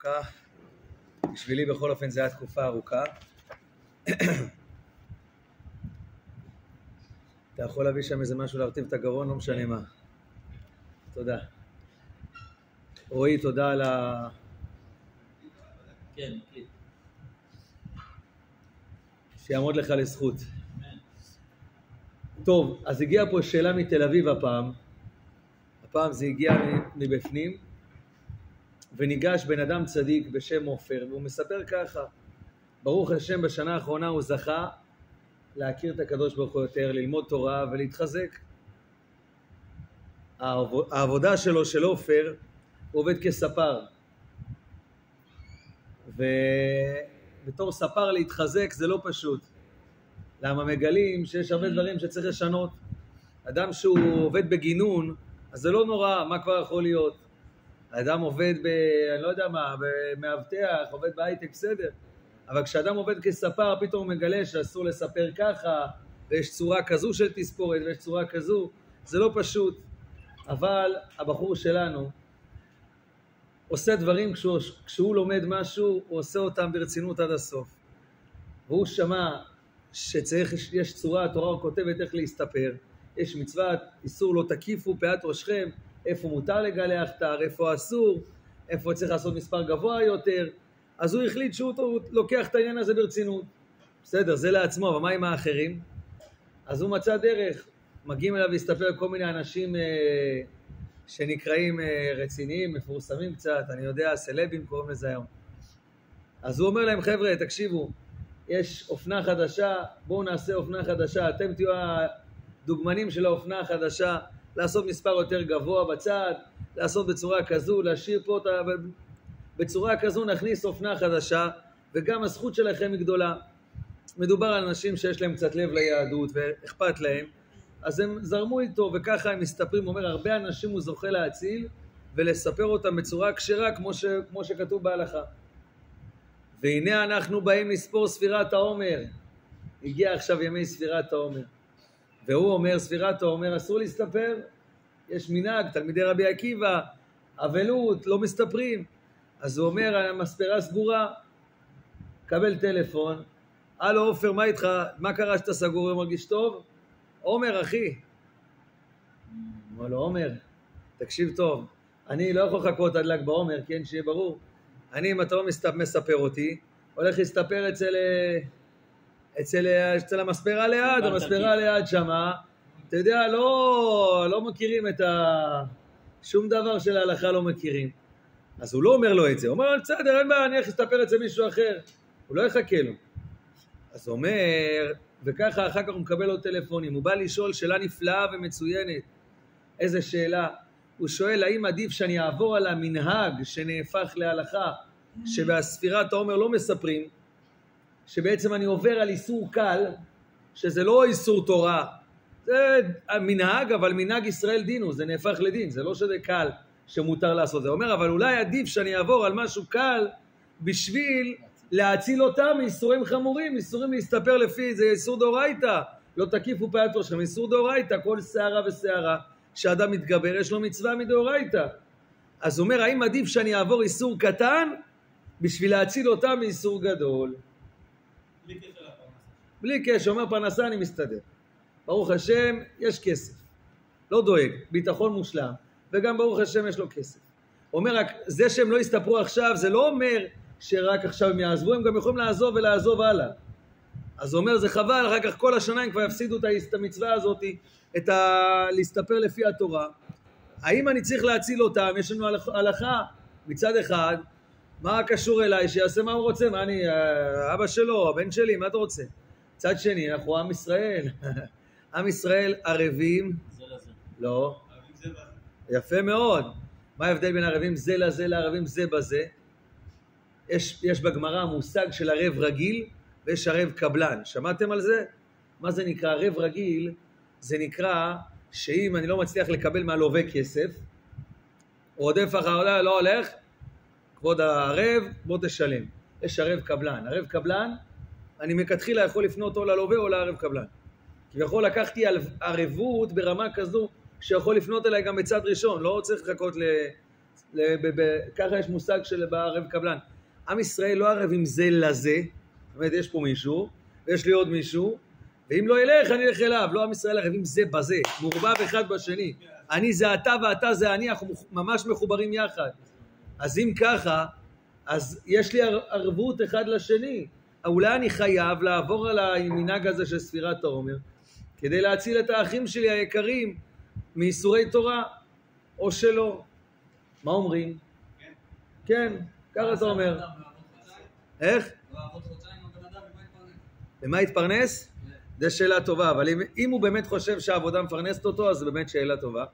ארוכה. בשבילי בכל אופן זה היה תקופה ארוכה. אתה יכול להביא שם איזה משהו להרטיב את הגרון, לא משנה מה. תודה. רועי, תודה על ה... כן, כן. שיעמוד לך לזכות. טוב, אז הגיעה פה שאלה מתל אביב הפעם. הפעם זה הגיע מבפנים, וניגש בן אדם צדיק בשם עופר, והוא מספר ככה: ברוך השם, בשנה האחרונה הוא זכה להכיר את הקדוש ברוך הוא יותר, ללמוד תורה ולהתחזק. העבודה שלו, של עופר, הוא עובד כספר, ובתור ספר להתחזק זה לא פשוט. למה מגלים שיש הרבה דברים שצריך לשנות. אדם שהוא עובד בגינון, אז זה לא נורא, מה כבר יכול להיות? האדם עובד אני לא יודע מה, במאבטח, עובד בהייטק, בסדר. אבל כשאדם עובד כספר, פתאום הוא מגלה שאסור לספר ככה, ויש צורה כזו של תספורת, ויש צורה כזו, זה לא פשוט. אבל הבחור שלנו עושה דברים, כשהוא לומד משהו, הוא עושה אותם ברצינות עד הסוף. והוא שמע שצריך, יש צורה, התורה כותבת איך להסתפר, יש מצוות, איסור לא תקיפו פאת ראשכם, איפה מותר לגלח תר, איפה אסור, איפה צריך לעשות מספר גבוה יותר. אז הוא החליט שהוא לוקח את העניין הזה ברצינות. בסדר, זה לעצמו, אבל מה עם האחרים? אז הוא מצא דרך, מגיעים אליו להסתפר כל מיני אנשים שנקראים רציניים, מפורסמים קצת, אני יודע, סלבים קוראים לזה היום. אז הוא אומר להם, חבר'ה, תקשיבו, יש אופנה חדשה, בואו נעשה אופנה חדשה, אתם תהיו הדוגמנים של האופנה החדשה, לעשות מספר יותר גבוה בצד, לעשות בצורה כזו, להשאיר פה אותה, בצורה כזו נכניס אופנה חדשה, וגם הזכות שלכם היא גדולה. מדובר על אנשים שיש להם קצת לב ליהדות ואכפת להם, אז הם זרמו איתו, וככה הם מסתפרים. הוא אומר, הרבה אנשים הוא זוכה להציל ולספר אותם בצורה כשרה, כמו שכתוב בהלכה. והנה אנחנו באים לספור ספירת העומר. הגיע עכשיו ימי ספירת העומר. והוא אומר, ספירת העומר אסור להסתפר. יש מנהג, תלמידי רבי עקיבא, אבלות, לא מסתפרים. אז הוא אומר, המספרה סגורה. קבל טלפון. הלו עופר, מה איתך? מה קרה שאתה סגור ומרגיש טוב? עומר, אחי. אמר לו, עומר, תקשיב טוב. אני לא יכול לחכות עד ל"ג בעומר, כן, שיהיה ברור. אני, אם אתה לא מספר אותי, הולך להסתפר אצל המספרה ליד, המספרה ליד שמה. אתה יודע, לא מכירים שום דבר של ההלכה לא מכירים. אז הוא לא אומר לו את זה. הוא אומר לו, בסדר, אין בעיה, אני הולך להסתפר אצל מישהו אחר. הוא לא יחכה לו. אז הוא אומר, וככה אחר כך הוא מקבל עוד טלפונים. הוא בא לשאול שאלה נפלאה ומצוינת. איזה שאלה? הוא שואל, האם עדיף שאני אעבור על המנהג שנהפך להלכה, שבספירת העומר לא מספרים, שבעצם אני עובר על איסור קל, שזה לא איסור תורה, זה מנהג, אבל מנהג ישראל דינו, זה נהפך לדין, זה לא שזה קל שמותר לעשות. זה אומר, אבל אולי עדיף שאני אעבור על משהו קל, בשביל להציל אותם מאיסורים חמורים, איסורים להסתפר לפי, זה איסור דאורייתא, לא תקיפו פאת ראשכם, איסור דאורייתא, כל שערה ושערה, שאדם מתגבר, יש לו מצווה מדאורייתא. אז הוא אומר, האם עדיף שאני אעבור איסור קטן, בשביל להציל אותם מאיסור גדול? בלי קשר לפרנסה. בלי קשר, אומר פרנסה אני מסתדר. ברוך השם, יש כסף. לא דואג, ביטחון מושלם. וגם ברוך השם יש לו כסף. אומר רק, זה שהם לא יסתפרו עכשיו, זה לא אומר שרק עכשיו הם יעזבו, הם גם יכולים לעזוב ולעזוב הלאה. אז הוא אומר, זה חבל, אחר כך כל השנה הם כבר יפסידו את המצווה הזאת, להסתפר לפי התורה. האם אני צריך להציל אותם? יש לנו הלכה מצד אחד, מה קשור אליי? שיעשה מה הוא רוצה, מה אני, אבא שלו, הבן שלי, מה אתה רוצה? מצד שני, אנחנו עם ישראל. עם ישראל ערבים. זה לזה. לא. ערבים זה בזה. יפה מאוד. מה ההבדל בין ערבים זה לזה לערבים זה בזה? יש בגמרא מושג של ערב רגיל ויש ערב קבלן. שמעתם על זה? מה זה נקרא ערב רגיל? זה נקרא שאם אני לא מצליח לקבל מהלווה כסף, רודף אחר, לא הולך, כבוד הערב, בוא תשלם. יש ערב קבלן. ערב קבלן, אני מכתחילה יכול לפנות או ללווה או לערב קבלן. כי יכול לקחתי ערבות ברמה כזו שיכול לפנות אליי גם בצד ראשון, לא צריך לחכות ככה יש מושג של בערב קבלן. עם ישראל לא ערב עם זה לזה, זאת אומרת יש פה מישהו, ויש לי עוד מישהו, ואם לא ילך אני אלך אליו, לא עם ישראל ערב עם זה בזה, מעורבב אחד בשני. אני זה אתה ואתה זה אני, אנחנו ממש מחוברים יחד. אז אם ככה, אז יש לי ערבות אחד לשני. אולי אני חייב לעבור על המנהג הזה של ספירת העומר, כדי להציל את האחים שלי היקרים מאיסורי תורה, או שלא. מה אומרים? כן, ככה אתה אומר. איך? למה יתפרנס? זה שאלה טובה, אבל אם הוא באמת חושב שהעבודה מפרנסת אותו, אז זה באמת שאלה טובה.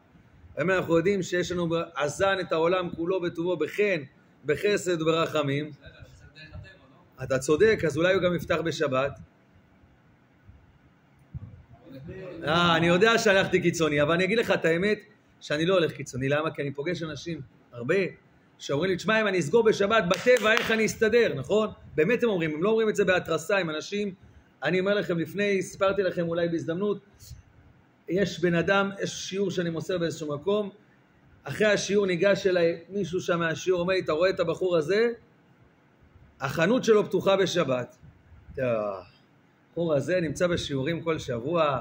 אנחנו יודעים שיש לנו עזן את העולם כולו בטובו בחן, בחסד וברחמים. אתה צודק, אז אולי הוא גם יפתח בשבת. אני יודע שהלכתי קיצוני, אבל אני אגיד לך את האמת שאני לא הולך קיצוני. למה? כי אני פוגש אנשים, הרבה, שאומרים לי, תשמע, אם אני אסגור בשבת בטבע, איך אני אסתדר, נכון? באמת הם אומרים, הם לא אומרים את זה בהתרסה עם אנשים. אני אומר לכם, לפני, סיפרתי לכם אולי בהזדמנות, יש בן אדם, יש שיעור שאני מוסר באיזשהו מקום, אחרי השיעור ניגש אליי מישהו שם מהשיעור, אומר לי, אתה רואה את הבחור הזה? החנות שלו פתוחה בשבת. הבחור הזה נמצא בשיעורים כל שבוע,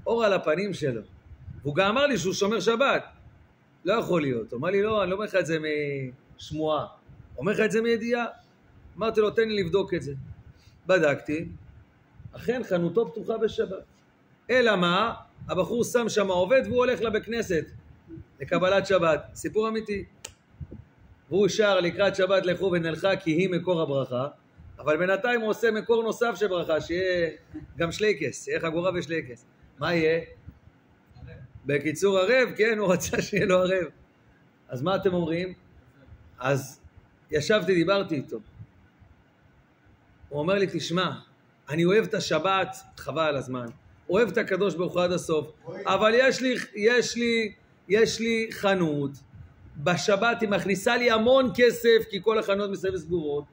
אור על הפנים שלו. והוא גם אמר לי שהוא שומר שבת. לא יכול להיות. הוא אמר לי, לא, אני לא אומר לך את זה משמועה. אומר לך את זה מידיעה. אמרתי לו, תן לי לבדוק את זה. בדקתי. אכן, חנותו פתוחה בשבת. אלא מה? הבחור שם שם עובד והוא הולך לה בכנסת לקבלת שבת. סיפור אמיתי. והוא שר לקראת שבת לכו ונלכה כי היא מקור הברכה, אבל בינתיים הוא עושה מקור נוסף של ברכה, שיהיה גם שלייקס, שיהיה חגורה ושלייקס. מה יהיה? בקיצור ערב, כן, הוא רצה שיהיה לו ערב. אז מה אתם אומרים? אז ישבתי, דיברתי איתו. הוא אומר לי, תשמע, אני אוהב את השבת, חבל על הזמן. אוהב את הקדוש ברוך הוא עד הסוף, אבל יש לי חנות, בשבת היא מכניסה לי המון כסף, כי כל החנות מסביב סגורות,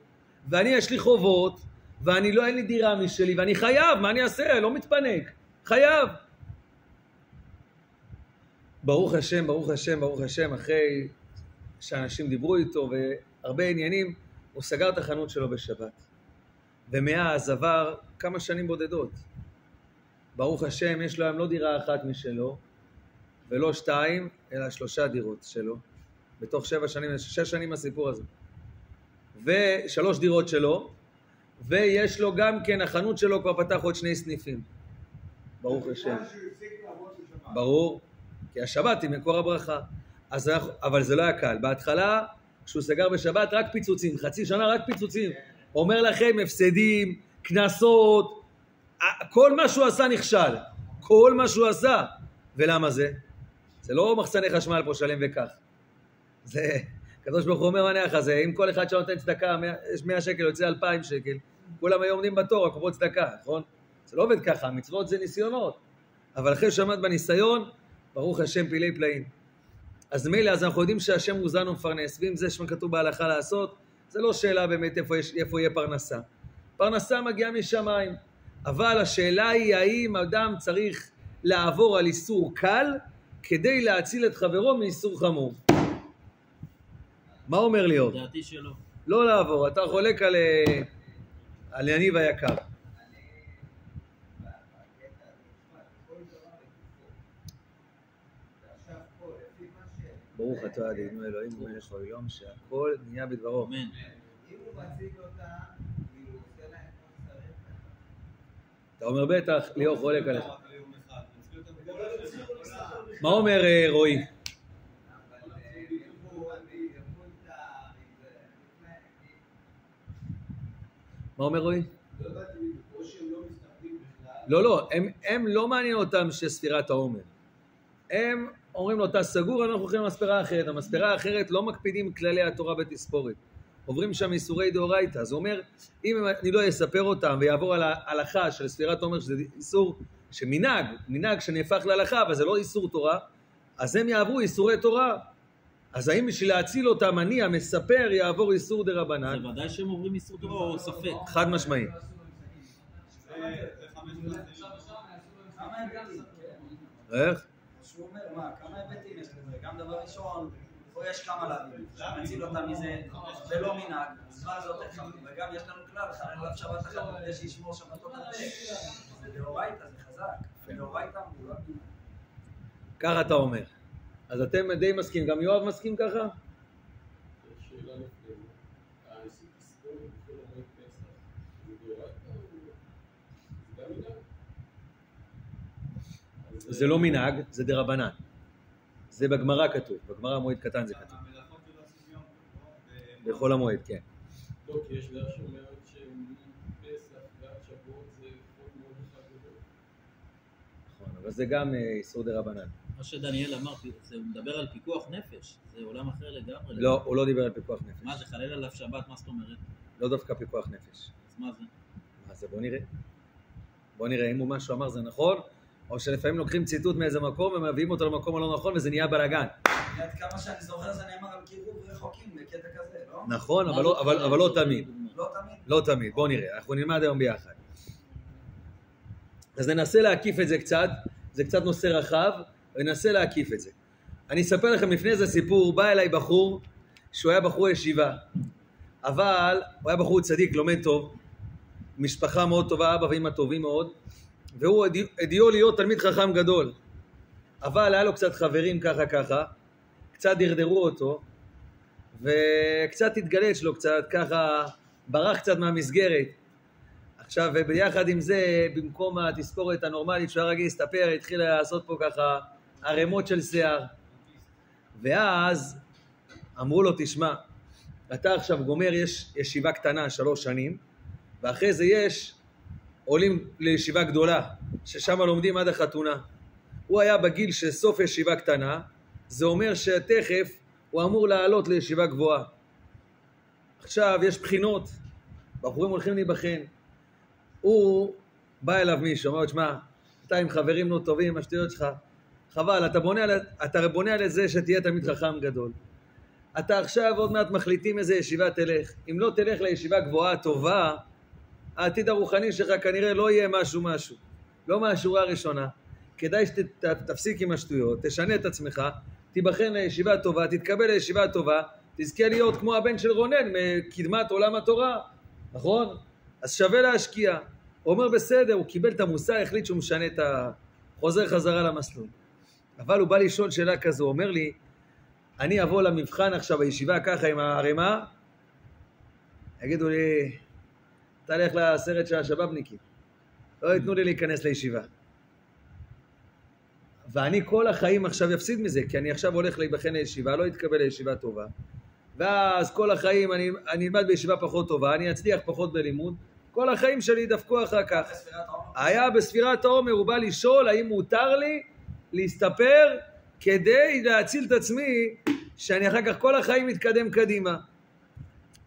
ואני יש לי חובות, ואני לא, אין לי דירה משלי, ואני חייב, מה אני אעשה? לא מתפנק, חייב. ברוך השם, ברוך השם, ברוך השם, אחרי שאנשים דיברו איתו, והרבה עניינים, הוא סגר את החנות שלו בשבת. ומאז עבר כמה שנים בודדות. ברוך השם, יש לו לא דירה אחת משלו, ולא 2, אלא 3 דירות שלו. בתוך 7 שנים, 6 שנים הסיפור הזה. ו3 דירות שלו, ויש לו גם כן, החנות שלו כבר פתח עוד 2 סניפים. ברוך השם. ברור, כי השבת היא מקור הברכה. אבל זה לא היה קל. בהתחלה, כשהוא סגר בשבת, רק פיצוצים, חצי שנה רק פיצוצים. אומר לכם, הפסדים, כנסות, כל מה שהוא עשה נכשל. כל מה שהוא עשה. ולמה זה? זה לא מחסני חשמל פה שלם וכך. זה, הקדוש ברוך הוא אומר מניח הזה, אם כל אחד שנותן צדקה, יש 100 שקל, יוצא 2,000 שקל, כולם היו עומדים בתור, הקופות צדקה, נכון? זה לא עובד ככה, מצוות זה ניסיונות. אבל אחרי שמעת בניסיון, ברוך השם פילי פלאים. אז מילא, אז אנחנו יודעים שהשם מוזן ומפרנס, ואם זה שכתוב בהלכה לעשות, זה לא שאלה באמת איפה יהיה פרנסה. פרנסה מגיעה משמיים, אבל השאלה היא האם אדם צריך לעבור על איסור קל, כדי להציל את חברו מאיסור חמור. מה אומר לי עוד? דעתי שלא. לא לעבור, אתה חולק על יניב היקר. ברוך אתה אדינו אלוהים ומלך העולם שהכל נהיה בדברו. אמן. אם הוא מציג אותה, הוא עושה להם כמו שצריך. אתה אומר בטח, ליאור חולק עליך. מה אומר רועי? מה אומר רועי? לא, הם לא מעניין אותם שספירת העומר. הם אומרים לו, אתה סגור, אנחנו הולכים למספרה אחרת. המספרה האחרת לא מקפידים כללי התורה בתספורת. עוברים שם איסורי דאורייתא. אז הוא אומר, אם אני לא אספר אותם ויעבור על ההלכה של ספירת העומר, שזה איסור מנהג שנהפך להלכה, אבל זה לא איסור תורה, אז הם יעברו איסורי תורה. אז האם בשביל להציל אותם, אני המספר יעבור איסור דרבנן? זה ודאי שהם עוברים איסור תורה או ספק. חד משמעי. איך? שהוא אומר, מה, כמה היבטים יש לזה? גם דבר ראשון, פה יש כמה להבין, מציל אותה מזה, ולא מנהג, אז מה זה יותר חמור, וגם יש לנו כלל, חלל עליו שבת אחת, כדי שישמור שבתות הרבה, זה דאורייתא, זה חזק, דאורייתא הוא לא מנהג. ככה אתה אומר. אז אתם די מסכים, גם יואב מסכים ככה? שאלה לפני, העיסוק היסטורי בכל המועד פסח, זה דאורייתא או זה גם מנהג? זה לא מנהג, זה דרבנן. זה בגמרא כתוב, בגמרא מועד קטן זה כתוב. המלאכות של הסביון, בכל המועד, כן. לא, כי יש דעה שאומרת שמפסח ועד שבועות זה חוק מאוד אחד גדול. נכון, אבל זה גם איסור דרבנן. מה שדניאל אמר, זה מדבר על פיקוח נפש, זה עולם אחר לגמרי. לא, הוא לא דיבר על פיקוח נפש. מה זה, חלל עליו שבת, מה זאת אומרת? לא דווקא פיקוח נפש. אז מה זה? מה זה? בוא נראה. בוא נראה אם הוא מה שהוא אמר זה נכון, או שלפעמים לוקחים ציטוט מאיזה מקום ומביאים אותו למקום הלא נכון וזה נהיה בלגן. עד כמה שאני זוכר זה נאמר על קירוב רחוקים בקטע כזה, לא? נכון, אבל לא תמיד. לא תמיד. לא תמיד, בוא נראה, אנחנו נלמד היום ביחד. אז ננסה להקיף את זה קצת, זה קצת נושא רחב, וננסה להקיף את זה. אני אספר לכם לפני זה סיפור, בא אליי בחור, שהוא היה בחור ישיבה, אבל הוא היה בחור צדיק, לומד טוב, משפחה מאוד טובה, אבא ואמא טובים מאוד, והוא הדיעו להיות תלמיד חכם גדול, אבל היה לו קצת חברים ככה, קצת דרדרו אותו, וקצת התגלץ לו קצת, ככה ברח קצת מהמסגרת. עכשיו, ביחד עם זה, במקום התספורת הנורמלית שהוא היה רגיל להסתפר, התחיל לעשות פה ככה ערימות של שיער. ואז אמרו לו, תשמע, אתה עכשיו גומר, יש ישיבה קטנה 3 שנים, ואחרי זה עולים לישיבה גדולה, ששם לומדים עד החתונה. הוא היה בגיל של סוף ישיבה קטנה, זה אומר שתכף הוא אמור לעלות לישיבה גבוהה. עכשיו יש בחינות, בחורים הולכים להיבחן. הוא בא אליו מישהו, אומר לו, תשמע, אתה עם חברים לא טובים, השטויות שלך, חבל, אתה בונה על זה שתהיה תלמיד חכם גדול. אתה עכשיו עוד מעט מחליטים איזה ישיבה תלך. אם לא תלך לישיבה גבוהה טובה, העתיד הרוחני שלך כנראה לא יהיה משהו, לא מהשורה הראשונה. כדאי שתפסיק עם השטויות, תשנה את עצמך, תיבחן לישיבה טובה, תתקבל לישיבה טובה, תזכה להיות כמו הבן של רונן מקדמת עולם התורה, נכון? אז שווה להשקיע. הוא אומר בסדר, הוא קיבל את המושג, החליט שהוא משנה חוזר חזרה למסלול. אבל הוא בא לשאול שאלה כזו, הוא אומר לי, אני אבוא למבחן עכשיו בישיבה ככה עם הערימה, יגידו לי, תלך לסרט של השבאבניקים, לא ייתנו לי להיכנס לישיבה. ואני כל החיים עכשיו יפסיד מזה, כי אני עכשיו הולך להיבחן לישיבה, לא אתקבל לישיבה טובה. ואז כל החיים אני אלמד בישיבה פחות טובה, אני אצליח פחות בלימוד, כל החיים שלי ידפקו אחר כך. היה בספירת העומר, הוא בא לשאול האם מותר לי להסתפר כדי להציל את עצמי, שאני אחר כך כל החיים מתקדם קדימה.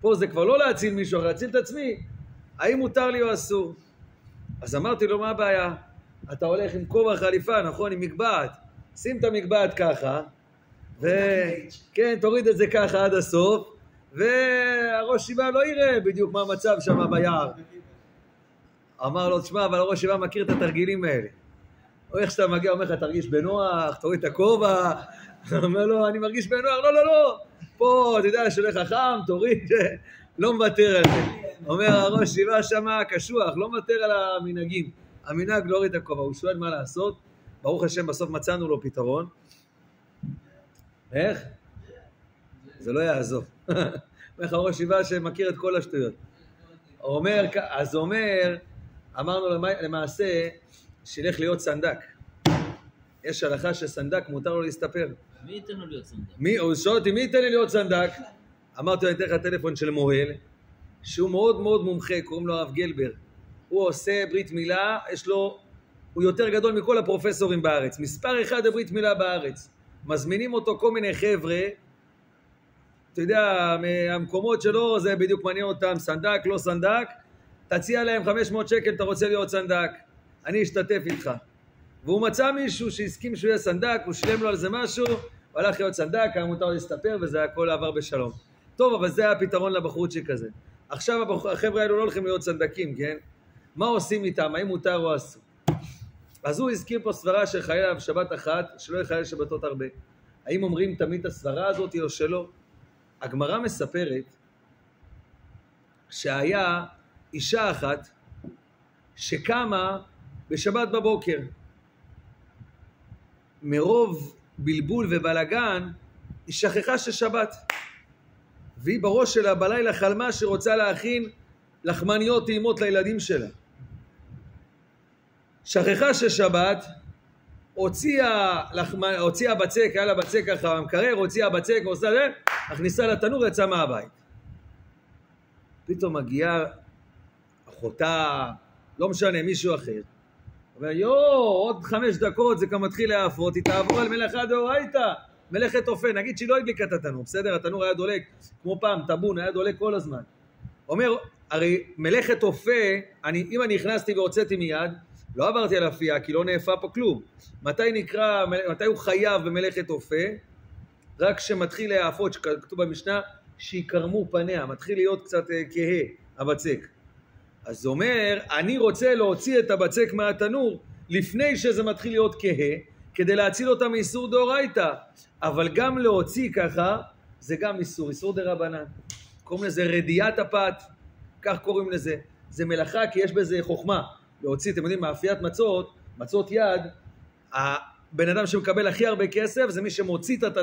פה זה כבר לא להציל מישהו, להציל את עצמי, האם מותר לי או אסור? אז אמרתי לו, מה הבעיה? אתה הולך עם כובע חליפה, נכון? עם מגבעת. שים את המגבעת ככה, וכן, תוריד את זה ככה עד הסוף, והראש שיבה לא יראה בדיוק מה המצב שם ביער. אמר לו, תשמע, אבל הראש שיבה מכיר את התרגילים האלה. או איך שאתה מגיע, אומר לך, תרגיש בנוח, תוריד את הכובע. אומר לו, אני מרגיש בנוח, לא. פה, אתה יודע, שולח חכם, תוריד, לא מוותר על זה. אומר, הראש שיבה שם קשוח, לא מוותר על המנהגים. המנהג לא הוריד את הכובע, הוא שואל מה לעשות. ברוך השם, בסוף מצאנו לו פתרון. איך? זה לא יעזוב. אומר לך ראש שיבה שמכיר את כל השטויות. אז אומר, אמרנו למעשה, שילך להיות סנדק. יש הלכה שסנדק מותר לו להסתפר. מי ייתן לו להיות סנדק? הוא שואל אותי, מי ייתן לי להיות סנדק? אמרתי לו, אני אתן לך טלפון של מוהל, שהוא מאוד מאוד מומחה, קוראים לו הרב גלבר. הוא עושה ברית מילה, הוא יותר גדול מכל הפרופסורים בארץ. מספר 1 בברית מילה בארץ. מזמינים אותו כל מיני חבר'ה, אתה יודע, מהמקומות שלו, זה בדיוק מעניין אותם, סנדק, לא סנדק, תציע להם 500 שקל, אתה רוצה להיות סנדק, אני אשתתף איתך. והוא מצא מישהו שהסכים שהוא יהיה סנדק, הוא שילם לו על זה משהו, הוא הלך להיות סנדק, היה מותר להסתפר, וזה הכל עבר בשלום. טוב, אבל זה היה הפתרון לבחורצ'יק הזה. עכשיו החבר'ה האלו לא הולכים להיות סנדקים, כן? מה עושים איתם? האם מותר או אסור? אז הוא הזכיר פה סברה שחייב שבת אחת, שלא יחייב שבתות הרבה. האם אומרים תמיד את הסברה הזאת או שלא? הגמרא מספרת שהיה אישה אחת שקמה בשבת בבוקר. מרוב בלבול ובלגן היא שכחה ששבת. והיא בראש שלה בלילה חלמה שרוצה להכין לחמניות טעימות לילדים שלה. שכחה ששבת, הוציאה בצק, היה לה בצק ככה המקרר, הוציאה בצק, עושה זה, הכניסה לתנור, יצאה מהבית. פתאום מגיעה אחותה, לא משנה, מישהו אחר. אומר, עוד 5 דקות זה כבר מתחיל להפות, היא תעבור על מלאכה דאורייתא, מלאכת אופה. נגיד שהיא לא הדליקה את התנור, בסדר? התנור היה דולק, כמו פעם, טבון, היה דולק כל הזמן. אומר, הרי מלאכת אופה, אם אני הכנסתי והוצאתי מיד, לא עברתי על אפייה, כי לא נאפה פה כלום. מתי הוא חייב במלאכת אופה? רק כשמתחיל להאפות, שכתוב במשנה, שיקרמו פניה, מתחיל להיות קצת כהה, הבצק. אז זה אומר, אני רוצה להוציא את הבצק מהתנור, לפני שזה מתחיל להיות כהה, כדי להציל אותה מאיסור דאורייתא. אבל גם להוציא ככה, זה גם איסור דרבנן. קוראים לזה רדיעת הפת, כך קוראים לזה. זה מלאכה כי יש בזה חוכמה. להוציא, אתם יודעים, מאפיית מצות יד, הבן אדם שמקבל הכי הרבה כסף, זה מי שמוציא את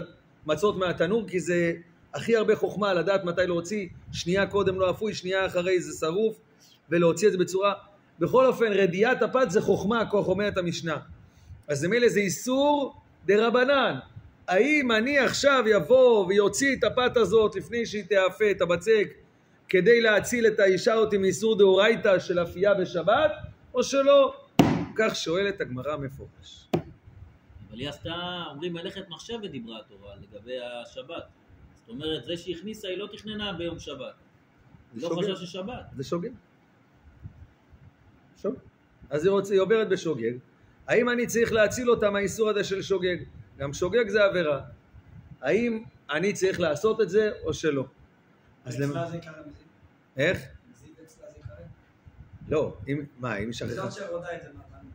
המצות מהתנור, כי זה הכי הרבה חוכמה לדעת מתי להוציא, שנייה קודם לא אפוי, שנייה אחרי זה שרוף, ולהוציא את זה בצורה, בכל אופן, רדיעת הפת זה חוכמה, כך אומרת המשנה. אז זה מילא זה איסור דרבנן. האם אני עכשיו יבוא ויוציא את הפת הזאת, לפני שהיא תאפה את הבצק, כדי להציל את האישה אותי מאיסור דאורייתא של אפייה בשבת, או שלא? כך שואלת הגמרא מפורש. אבל היא עשתה, אומרים מלאכת מחשבת דיברה התורה לגבי השבת. זאת אומרת, זה שהכניסה היא לא תכננה ביום שבת. היא לא חשבה ששבת. זה שוגג. אז היא עוברת בשוגג. האם אני צריך להציל אותה מהאיסור הזה של שוגג? גם שוגג זה עבירה. האם אני צריך לעשות את זה או שלא? אצלה זה יקרה מזיד? איך? מזיד אצלה זה יקרה? לא, אם שכחה. זאת שרודה את זה מהתנור.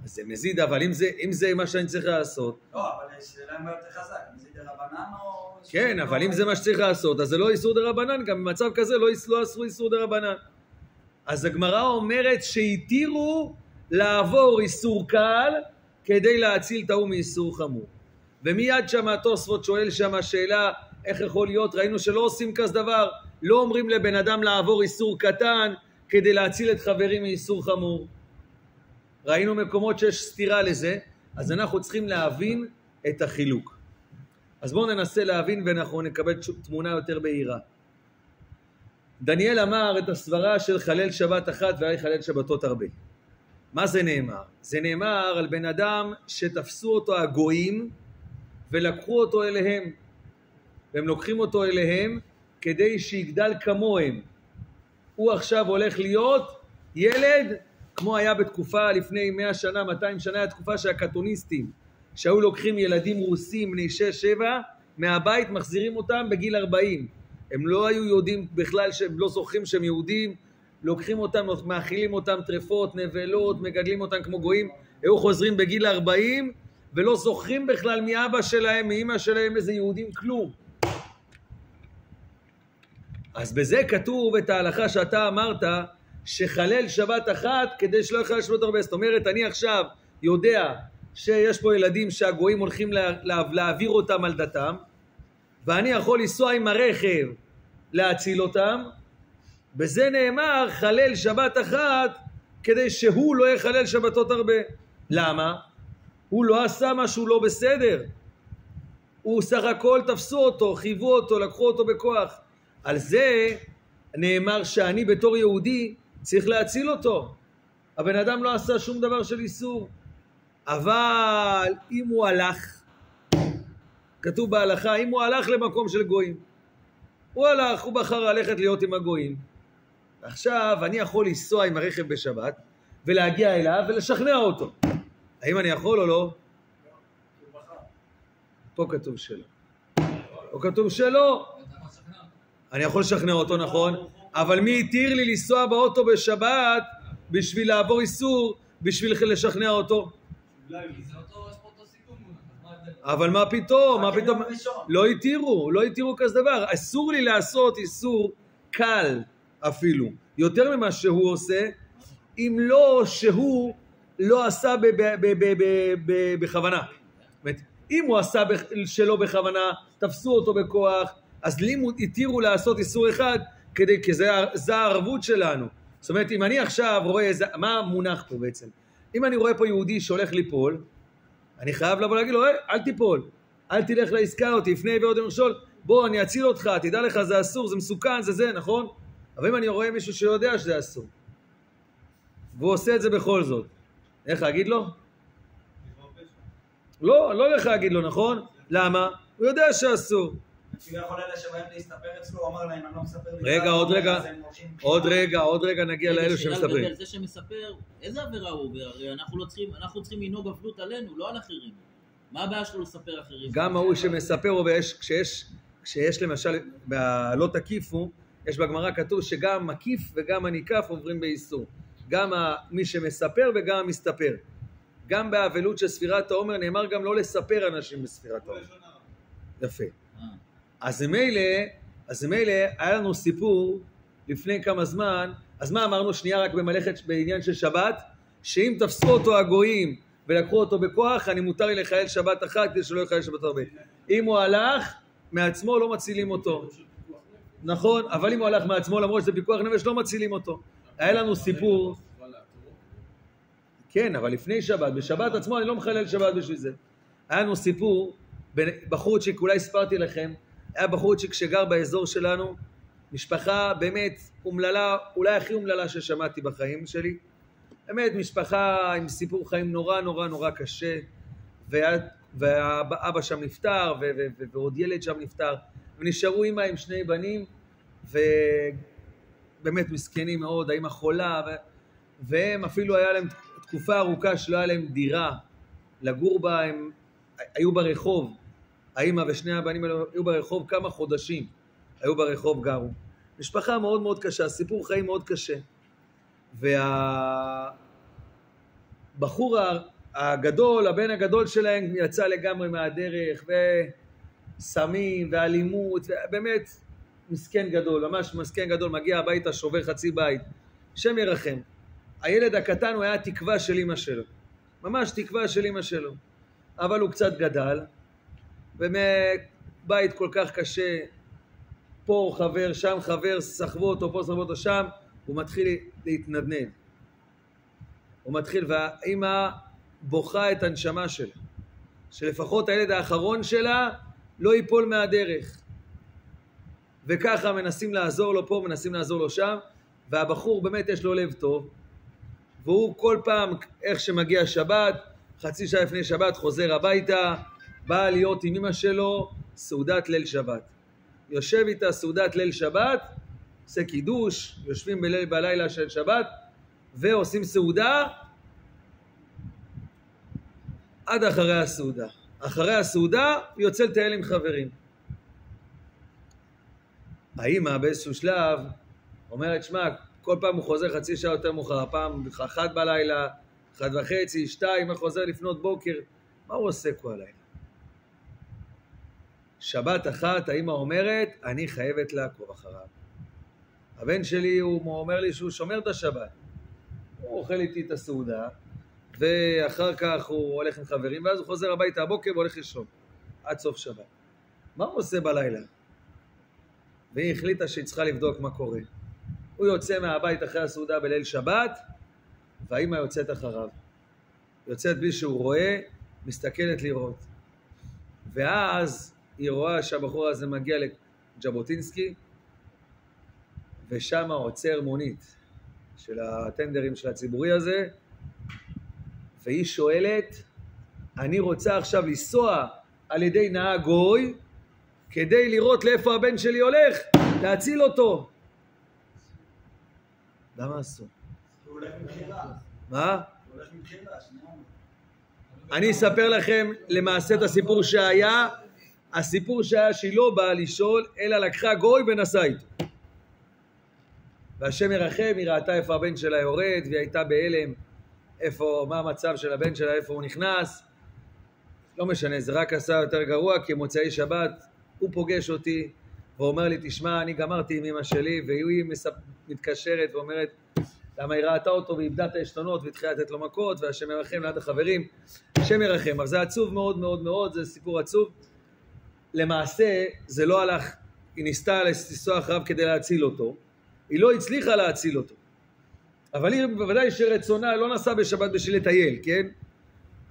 אז זה מזיד, אבל אם זה מה שאני צריך לעשות. לא, אבל שאלה מה יותר חזק, מזיד דרבנן או... כן, אבל אם זה מה שצריך לעשות, אז זה לא איסור דרבנן, גם במצב כזה לא אסרו איסור דרבנן. אז הגמרא אומרת שהתירו לעבור איסור קל כדי להציל את ההוא מאיסור חמור. ומיד שם התוספות שואל שם שאלה איך יכול להיות, ראינו שלא עושים כזה דבר, לא אומרים לבן אדם לעבור איסור קטן כדי להציל את חברים מאיסור חמור. ראינו מקומות שיש סתירה לזה, אז אנחנו צריכים להבין את החילוק. אז בואו ננסה להבין ואנחנו נקבל תמונה יותר בהירה. דניאל אמר את הסברה של חלל שבת אחת והיה חלל שבתות הרבה. מה זה נאמר? זה נאמר על בן אדם שתפסו אותו הגויים ולקחו אותו אליהם. והם לוקחים אותו אליהם כדי שיגדל כמוהם. הוא עכשיו הולך להיות ילד כמו היה בתקופה לפני 100 שנה, 200 שנה, התקופה שהקטוניסטים, שהיו לוקחים ילדים רוסים בני 6-7 מהבית, מחזירים אותם בגיל 40. הם לא היו יהודים בכלל, שהם לא זוכרים שהם יהודים, לוקחים אותם, מאכילים אותם טרפות, נבלות, מגדלים אותם כמו גויים, היו חוזרים בגיל 40 ולא זוכרים בכלל מאבא שלהם, מאמא שלהם, איזה יהודים, כלום. אז בזה כתוב את ההלכה שאתה אמרת, שחלל שבת אחת כדי שלא יחלל שבת הרבה. זאת אומרת, אני עכשיו יודע שיש פה ילדים שהגויים הולכים להעביר אותם על דתם, ואני יכול לנסוע עם הרכב להציל אותם, בזה נאמר חלל שבת אחת כדי שהוא לא יחלל שבתות הרבה. למה? הוא לא עשה משהו לא בסדר, הוא סך הכל תפסו אותו, חיוו אותו, לקחו אותו בכוח. על זה נאמר שאני בתור יהודי צריך להציל אותו. הבן אדם לא עשה שום דבר של איסור, אבל אם הוא הלך, כתוב בהלכה, אם הוא הלך למקום של גויים, הוא הלך, הוא בחר ללכת להיות עם הגויים. עכשיו אני יכול לנסוע עם הרכב בשבת ולהגיע אליו ולשכנע אותו. האם אני יכול או לא? פה כתוב שלא. פה כתוב שלא. אני יכול לשכנע אותו, נכון, אבל מי התיר לי לנסוע באוטו בשבת בשביל לעבור איסור, בשביל לשכנע אותו? זה אותו, יש פה אותו סיכום, מה אבל מה פתאום, מה הקניין פתאום, הראשון. לא התירו כזה דבר, אסור לי לעשות איסור קל אפילו, יותר ממה שהוא עושה, אם לא שהוא לא עשה בכוונה. זאת אומרת, אם הוא עשה שלא בכוונה, תפסו אותו בכוח, אז לי התירו לעשות איסור אחד, כי זה הערבות שלנו. זאת אומרת, אם אני עכשיו רואה, מה מונח פה בעצם? אם אני רואה פה יהודי שהולך ליפול, אני חייב לבוא להגיד לו, אל תיפול, אל תלך לעסקה אותי, לפני ועוד מכשול, בוא אני אציל אותך, תדע לך זה אסור, זה מסוכן, זה, נכון? אבל אם אני רואה מישהו שיודע שזה אסור, והוא עושה את זה בכל זאת, איך להגיד לו? לא איך להגיד לו, נכון? למה? הוא יודע שאסור. שהוא יכול אלה שבהם להסתפר אצלו, הוא אמר להם, אני לא מספר בכלל. רגע, עוד רגע נגיע לאלו שמספרים. רגע, זה שמספר, איזה עבירה הוא עובר? הרי אנחנו צריכים לנהוג גבלות עלינו, לא על אחרים. מה הבעיה שלו לספר אחרים? גם ההוא שמספר, כשיש למשל, בלא תקיפו, יש בגמרא כתוב שגם מקיף וגם הניקף עוברים באיסור. גם מי שמספר וגם המסתפר. גם באבלות של ספירת העומר נאמר גם לא לספר אנשים בספירת העומר. יפה. אז מילא היה לנו סיפור לפני כמה זמן, אז מה אמרנו שנייה רק במלאכת בעניין של שבת? שאם תפסו אותו הגויים ולקחו אותו בכוח, אני מותר לי לחייל שבת אחת כדי שלא יחייל שבת הרבה. אם הוא הלך מעצמו לא מצילים אותו. נכון, אבל אם הוא הלך מעצמו למרות שזה פיקוח נפש לא מצילים אותו. היה לנו סיפור, כן, אבל לפני שבת, בשבת עצמו אני לא מחלל שבת בשביל זה. היה לנו סיפור, בחורצ'יק, אולי הספרתי לכם, היה בחורצ'יק שגר באזור שלנו, משפחה באמת אומללה, אולי הכי אומללה ששמעתי בחיים שלי, באמת משפחה עם סיפור חיים נורא נורא נורא קשה, והאבא שם נפטר, ועוד ילד שם נפטר, ונשארו אמא עם שני בנים, ובאמת מסכנים מאוד, האמא חולה, והם אפילו היה להם תקופה ארוכה שלא היה להם דירה לגור בה, הם היו ברחוב, האמא ושני הבנים היו ברחוב כמה חודשים, היו ברחוב גרו. משפחה מאוד מאוד קשה, סיפור חיים מאוד קשה. והבחור הגדול, הבן הגדול שלהם יצא לגמרי מהדרך, וסמים ואלימות, באמת מסכן גדול, ממש מסכן גדול, מגיע הביתה, שובר חצי בית, שם ירחם. הילד הקטן הוא היה תקווה של אמא שלו, ממש תקווה של אמא שלו, אבל הוא קצת גדל, ומבית כל כך קשה, פה חבר, שם חבר, סחבו אותו, פה סחבו אותו שם, הוא מתחיל להתנדנד. הוא מתחיל, והאמא בוכה את הנשמה שלה, שלפחות הילד האחרון שלה לא ייפול מהדרך. וככה מנסים לעזור לו פה, מנסים לעזור לו שם, והבחור באמת יש לו לב טוב, והוא כל פעם, איך שמגיע שבת, חצי שעה לפני שבת, חוזר הביתה, בא להיות עם אמא שלו, סעודת ליל שבת. יושב איתה סעודת ליל שבת, עושה קידוש, יושבים בלילה של שבת, ועושים סעודה, עד אחרי הסעודה. אחרי הסעודה, יוצא לטייל עם חברים. האמא באיזשהו שלב, אומרת, שמע, כל פעם הוא חוזר חצי שעה יותר מאוחר, פעם 1 בלילה, 1:30, 2, חוזר לפנות בוקר, מה הוא עושה כל הלילה? שבת אחת, האמא אומרת, אני חייבת לעקוב אחריו. הבן שלי, הוא אומר לי שהוא שומר את השבת. הוא אוכל איתי את הסעודה, ואחר כך הוא הולך עם חברים, ואז הוא חוזר הביתה הבוקר והולך לישון, עד סוף שבת. מה הוא עושה בלילה? והיא החליטה שהיא צריכה לבדוק מה קורה. הוא יוצא מהבית אחרי הסעודה בליל שבת, והאמא יוצאת אחריו. יוצאת בי שהוא רואה, מסתכלת לראות. ואז היא רואה שהבחור הזה מגיע לג'בוטינסקי, ושם עוצר מונית של הטנדרים של הציבורי הזה, והיא שואלת, אני רוצה עכשיו לנסוע על ידי נהג גוי, כדי לראות לאיפה הבן שלי הולך, להציל אותו. למה עשו? הוא הולך מבחירה. מה? הוא הולך מבחירה, שנייה. אני אספר לכם למעשה את הסיפור שהיה, הסיפור שהיה שהיא לא באה לשאול, אלא לקחה גוי ונסעה איתו. והשם ירחם, היא ראתה איפה הבן שלה יורד, והיא הייתה בהלם, איפה, מה המצב של הבן שלה, איפה הוא נכנס. לא משנה, זה רק עשה יותר גרוע, כי מוצאי שבת הוא פוגש אותי ואומר לי, תשמע, אני גמרתי עם אמא שלי, והיא מתקשרת ואומרת, למה היא ראתה אותו ואיבדה את העשתונות והתחילה לתת לו מכות, והשם ירחם ליד החברים, השם ירחם. אבל זה עצוב מאוד מאוד מאוד, זה סיפור עצוב. למעשה זה לא הלך, היא ניסתה לנסוע אחריו כדי להציל אותו, היא לא הצליחה להציל אותו, אבל היא בוודאי שרצונה לא נסעה בשבת בשביל לטייל, כן?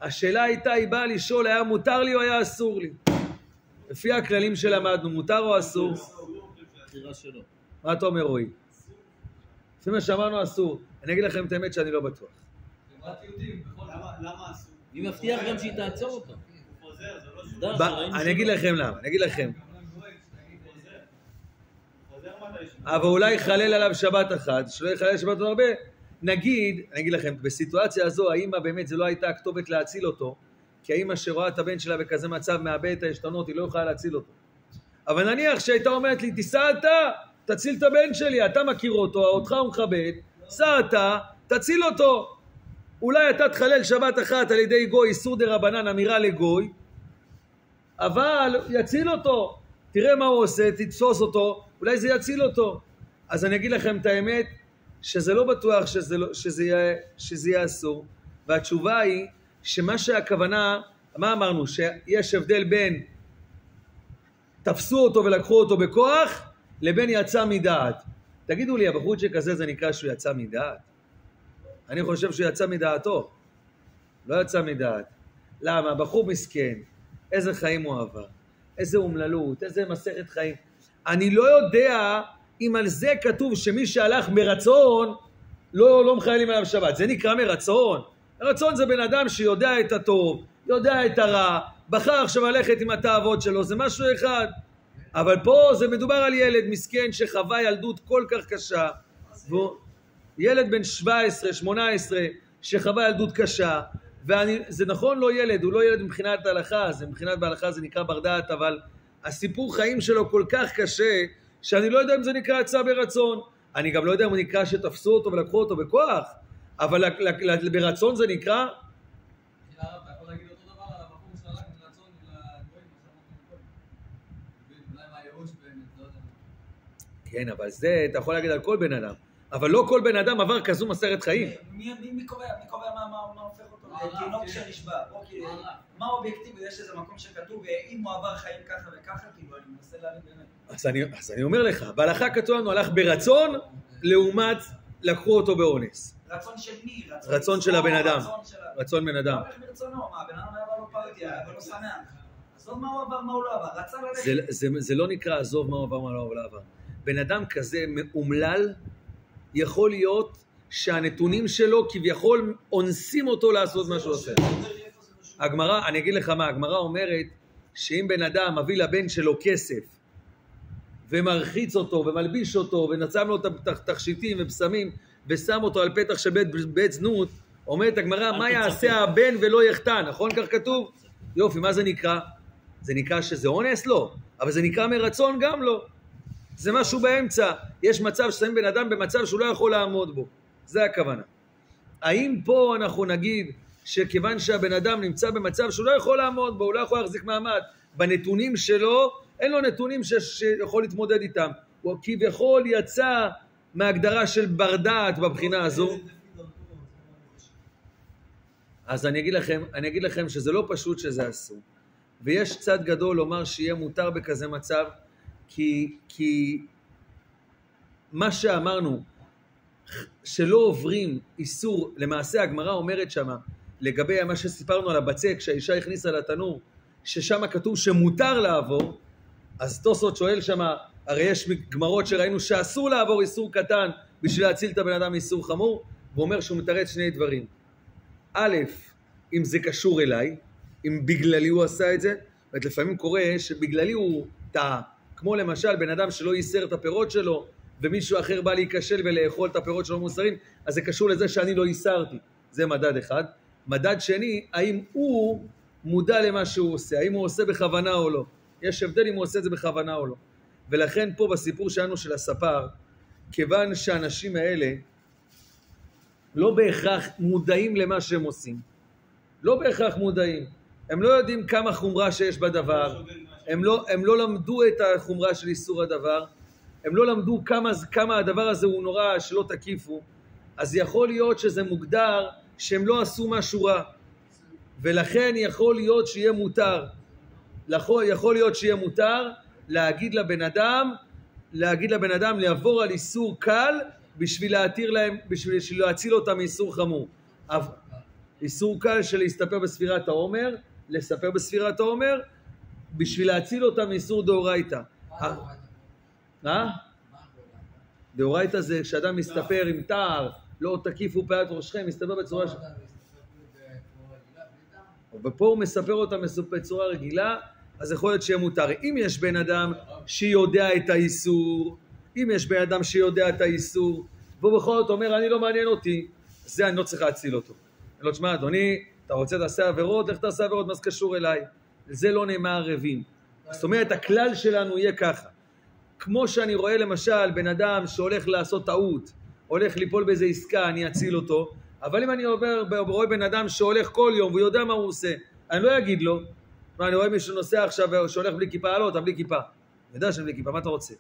השאלה הייתה, היא באה לשאול, היה מותר לי או היה אסור לי? לפי הכללים שלמדנו, מותר או אסור? בחירה שלו. מה אתה אומר, רועי? לפי מה שאמרנו אסור. אני אגיד לכם את האמת שאני לא בטוח. למה אסור? היא מבטיח גם שהיא תעצור אותו. הוא חוזר, זה לא שום. אני אגיד לכם למה, אני אגיד לכם. אבל אולי יחלל עליו שבת אחת, שלא יחלל שבת עוד הרבה. נגיד, אני אגיד לכם, בסיטואציה הזו, האמא באמת זה לא הייתה הכתובת להציל אותו, כי האמא שרואה את הבן שלה בכזה מצב מאבד את העשתונות, היא לא יכולה להציל אותו. אבל נניח שהייתה אומרת לי, תיסע אתה, תציל את הבן שלי, אתה מכיר אותו, אותך הוא מכבד, סע אתה, תציל אותו. אולי אתה תחלל שבת אחת על ידי גוי, איסור דה רבנן, אמירה לגוי, אבל יציל אותו. תראה מה הוא עושה, תתפוס אותו, אולי זה יציל אותו. אז אני אגיד לכם את האמת, שזה לא בטוח שזה יהיה אסור, והתשובה היא שמה שהכוונה, מה אמרנו? שיש הבדל בין תפסו אותו ולקחו אותו בכוח, לבין יצא מדעת. תגידו לי, הבחורצ'יק הזה זה נקרא שהוא יצא מדעת? אני חושב שהוא יצא מדעתו. לא יצא מדעת. למה? בחור מסכן, איזה חיים הוא עבר, איזה אומללות, איזה מסכת חיים. אני לא יודע אם על זה כתוב שמי שהלך מרצון, לא מחיילים עליו שבת. זה נקרא מרצון. מרצון זה בן אדם שיודע את הטוב, יודע את הרע, בחר עכשיו ללכת עם התאוות שלו, זה משהו אחד. אבל פה זה מדובר על ילד מסכן שחווה ילדות כל כך קשה, ילד בן 17, 18, שחווה ילדות קשה, וזה נכון לא ילד, הוא לא ילד מבחינת ההלכה, מבחינת בהלכה זה נקרא בר דעת, אבל הסיפור חיים שלו כל כך קשה, שאני לא יודע אם זה נקרא יצא ברצון, אני גם לא יודע אם הוא נקרא שתפסו אותו ולקחו אותו בכוח, אבל ברצון זה נקרא... אתה יכול להגיד אותו דבר על הבחור שהלך מרצון לגויים, אולי מהייאוש באמת, לא יודע. כן, אבל זה אתה יכול להגיד על כל בן אדם, אבל לא כל בן אדם עבר כזו מסכת חיים. מי קובע מה הופך אותו? תינוק שנשבע. מה אובייקטיבי? יש איזה מקום שכתוב, אם הוא עבר חיים ככה וככה, כאילו אני מנסה להבין באמת. אז אני אומר לך, בהלכה כתוב לנו הלך ברצון, לעומת לקחו אותו באונס. רצון של מי? רצון של הבן אדם. רצון בן אדם. הוא הולך ברצונו, מה? הבן אדם היה לו פרטיה, היה לו שמח. עזוב מה הוא עבר, מה הוא לא עבר. רצה ללכת. זה לא נקרא עזוב מה הוא עבר, מה לא עבר. בן אדם כזה מאומלל, יכול להיות שהנתונים שלו כביכול אונסים אותו לעשות מה שהוא עושה. הגמרא, אני אגיד לך מה, הגמרא אומרת שאם בן אדם מביא לבן שלו כסף ומרחיץ אותו ומלביש אותו ונצם לו את התכשיטים ובשמים ושם אותו על פתח של בית זנות, אומרת הגמרא, מה יעשה הבן ולא יחתן? נכון כך כתוב? יופי, מה זה נקרא? זה נקרא שזה אונס? לא. אבל זה נקרא מרצון? גם לא. זה משהו באמצע. יש מצב ששמים בן אדם במצב שהוא לא יכול לעמוד בו. זה הכוונה. האם פה אנחנו נגיד שכיוון שהבן אדם נמצא במצב שהוא לא יכול לעמוד בו, הוא לא יכול להחזיק מעמד, בנתונים שלו, אין לו נתונים שיכול להתמודד איתם. הוא כביכול יצא מהגדרה של בר דעת בבחינה הזו. אז אני אגיד לכם שזה לא פשוט שזה אסור. ויש צד גדול לומר שיהיה מותר בכזה מצב, כי מה שאמרנו, שלא עוברים איסור, למעשה הגמרא אומרת שמה, לגבי מה שסיפרנו על הבצק, שהאישה הכניסה לתנור, ששם כתוב שמותר לעבור, אז תוספות שואל שמה, הרי יש גמרות שראינו שאסור לעבור איסור קטן, בשביל להציל את הבן אדם מאיסור חמור, והוא אומר שהוא מתרץ שני דברים. א', אם זה קשור אליי, אם בגללי הוא עשה את זה, ולפעמים קורה שבגללי הוא טעה, כמו למשל בן אדם שלא ייסר את הפירות שלו, ומישהו אחר בא להיכשל ולאכול את הפירות שלו מוסרים, אז זה קשור לזה שאני לא ייסרתי. זה מדד אחד. מדד שני, האם הוא מודע למה שהוא עושה, האם הוא עושה בכוונה או לא. יש הבדל אם הוא עושה את זה בכוונה או לא. ולכן פה בסיפור שלנו של הספר, כיוון שהאנשים האלה לא בהכרח מודעים למה שהם עושים, לא בהכרח מודעים, הם לא יודעים כמה חומרה שיש בדבר, הם לא למדו את החומרה של איסור הדבר, הם לא למדו כמה הדבר הזה הוא נורא שלא תקיפו, אז יכול להיות שזה מוגדר שהם לא עשו משהו רע, ולכן יכול להיות שיהיה מותר, יכול להיות שיהיה מותר להגיד לבן אדם לעבור על איסור קל בשביל להציל אותם מאיסור חמור. איסור קל של להסתפר בספירת העומר, לספר בספירת העומר, בשביל להציל אותם מאיסור דאורייתא. דאורייתא זה כשאדם מסתפר עם תער, לא תקיפו פאת ראשכם, מסתפר בצורה ופה הוא מספר אותם בצורה רגילה, אז יכול להיות שיהיה מותר. אם יש בן אדם שיודע את האיסור, והוא בכל זאת אומר, אני לא מעניין אותי, זה אני לא צריך להציל אותו. אני לא תשמע, אדוני, אתה רוצה תעשה עבירות, לך תעשה עבירות, מה זה קשור אליי? זה לא נאמר ערבים. זאת אומרת, הכלל שלנו יהיה ככה. כמו שאני רואה למשל בן אדם שהולך לעשות טעות, הולך ליפול באיזה עסקה, אני אציל אותו, אבל אם אני רואה בן אדם שהולך כל יום והוא יודע מה הוא עושה, אני לא אגיד לו, אני רואה מישהו נוסע עכשיו שהולך בלי כיפה, לא, אתה בלי כיפה. אני יודע שאני בלי כיפה, מה אתה רוצה?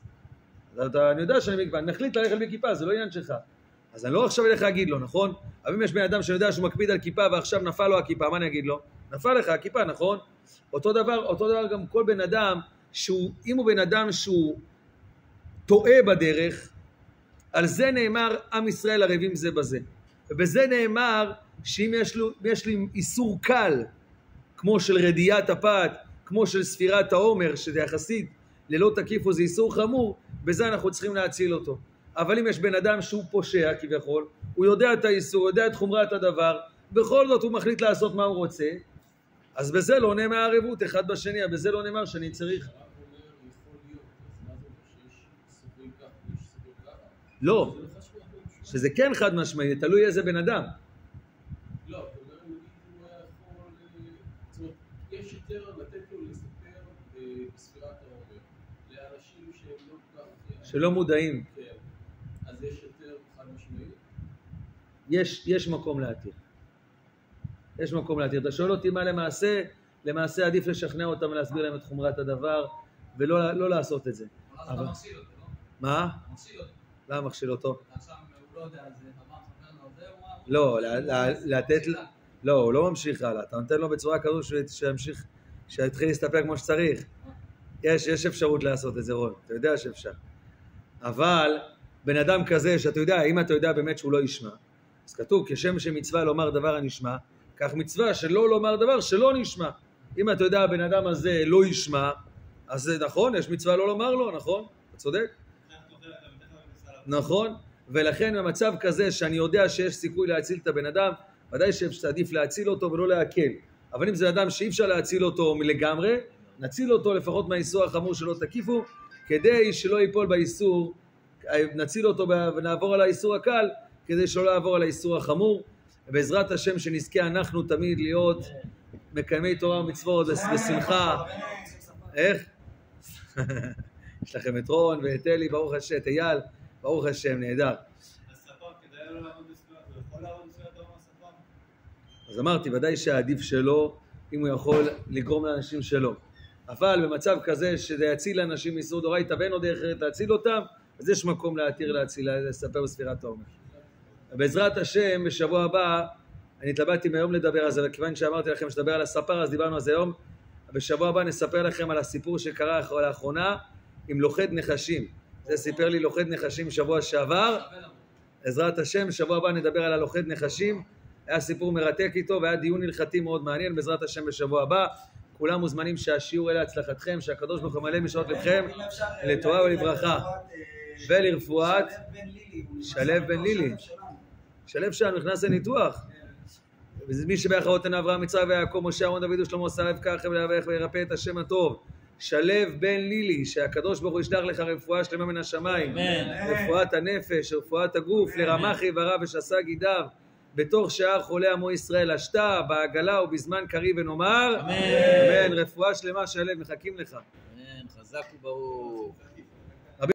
אני יודע שאני בלי כיפה, אני מחליט ללכת בלי כיפה, זה לא עניין שלך. אז אני לא עכשיו אלך להגיד לו, נכון? אבל אם יש בן אדם שיודע שהוא מקפיד על כיפה ועכשיו נפל לו הכיפה, מה אני אגיד לו? נפל לך הכיפה, נכון? אותו דבר גם כל בן אדם, אם הוא בן אדם שהוא טועה בדרך, על זה נאמר עם ישראל ערבים זה בזה. ובזה נאמר שאם יש לי איסור קל, כמו של רדיית הפת, כמו של ספירת העומר, שזה יחסית ללא תקיפו, זה איסור חמור, בזה אנחנו צריכים להציל אותו. אבל אם יש בן אדם שהוא פושע כביכול, הוא יודע את האיסור, הוא יודע את חומרת הדבר, בכל זאת הוא מחליט לעשות מה הוא רוצה, אז בזה לא נאמר ערבות אחד בשני, בזה לא נאמר שאני צריך. לא, שזה כן חד משמעי, תלוי איזה בן אדם. לא, זאת אומרת, יש יותר לתת לו לספר בספירת העומר, לאנשים שהם לא כל כך... שלא מודעים. כן, אז יש יותר חד משמעי? יש מקום להתיר. יש מקום להתיר. אתה שואל אותי מה למעשה עדיף לשכנע אותם ולהסביר להם את חומרת הדבר, ולא לעשות את זה. אז אתה מכשיל אותו, לא? מה? מכשיל אותו. למה מכשיל אותו? עכשיו הוא לא יודע על זה, אמר ספרנו על זה, לא, לתת... לא, הוא לא ממשיך הלאה. אתה נותן לו בצורה כזו שימשיך, שיתחיל להסתפק כמו שצריך. יש אפשרות לעשות את זה, רון. אתה יודע שאפשר. אבל בן אדם כזה שאתה יודע, אם אתה יודע באמת שהוא לא ישמע, אז כתוב, כשם שמצווה לומר דבר הנשמע, כך מצווה שלא לומר דבר שלא נשמע. אם אתה יודע הבן אדם הזה לא ישמע, אז זה נכון, יש מצווה לא לומר לו, נכון? אתה צודק? נכון? ולכן במצב כזה שאני יודע שיש סיכוי להציל את הבן אדם, ודאי שעדיף להציל אותו ולא להקל. אבל אם זה אדם שאי אפשר להציל אותו מלגמרי, נציל אותו לפחות מהאיסור החמור שלא תקיפו, כדי שלא ייפול באיסור, נציל אותו ונעבור על האיסור הקל, כדי שלא לעבור על האיסור החמור. בעזרת השם שנזכה אנחנו תמיד להיות מקיימי תורה ומצוות בשמחה. איך? יש לכם את רון ואת אלי, ברוך השם, את אייל, ברוך השם, נהדר. הספר, כדאי לו לעמוד בספירת, הוא יכול לעמוד בספירת העומר הספר? אז אמרתי, ודאי שהעדיף שלו, אם הוא יכול לגרום לאנשים שלו. אבל במצב כזה שזה יציל לאנשים מאיסור דאורייתא ואין עוד דרך אחרת להציל אותם, אז יש מקום להתיר לספר בספירת העומר. בעזרת השם, בשבוע הבא, אני התלבטתי מהיום לדבר על זה, וכיוון שאמרתי לכם שדבר על הספר, אז דיברנו על זה היום. בשבוע הבא נספר לכם על הסיפור שקרה לאחרונה עם לוכד נחשים. זה סיפר לי לוכד נחשים שבוע שעבר. בעזרת השם, שבוע הבא נדבר על הלוכד נחשים. היה סיפור מרתק איתו והיה דיון הלכתי מאוד מעניין. בעזרת השם בשבוע הבא. כולם מוזמנים שהשיעור אלה הצלחתכם, שהקדוש ברוך הוא מלא משעות לבכם לתורה ולברכה ולרפואת שלו בן לילי. שלו שלנו נכנס לניתוח. מי שבאחרות עיניו אברהם יצחק ויעקב משה אהרון דוד ושלמה שרף ככה ולהברך וירפא את השם הטוב. שלו בן לילי, שהקדוש ברוך הוא ישלח לך רפואה שלמה מן השמיים, רפואת הנפש, רפואת הגוף, לרמח איבריו ושסה גידיו, בתוך שאר חולי עמו ישראל, השתה בעגלה ובזמן קריב ונאמר אמן. רפואה שלמה שלו, מחכים לך. אמן, חזק וברוך.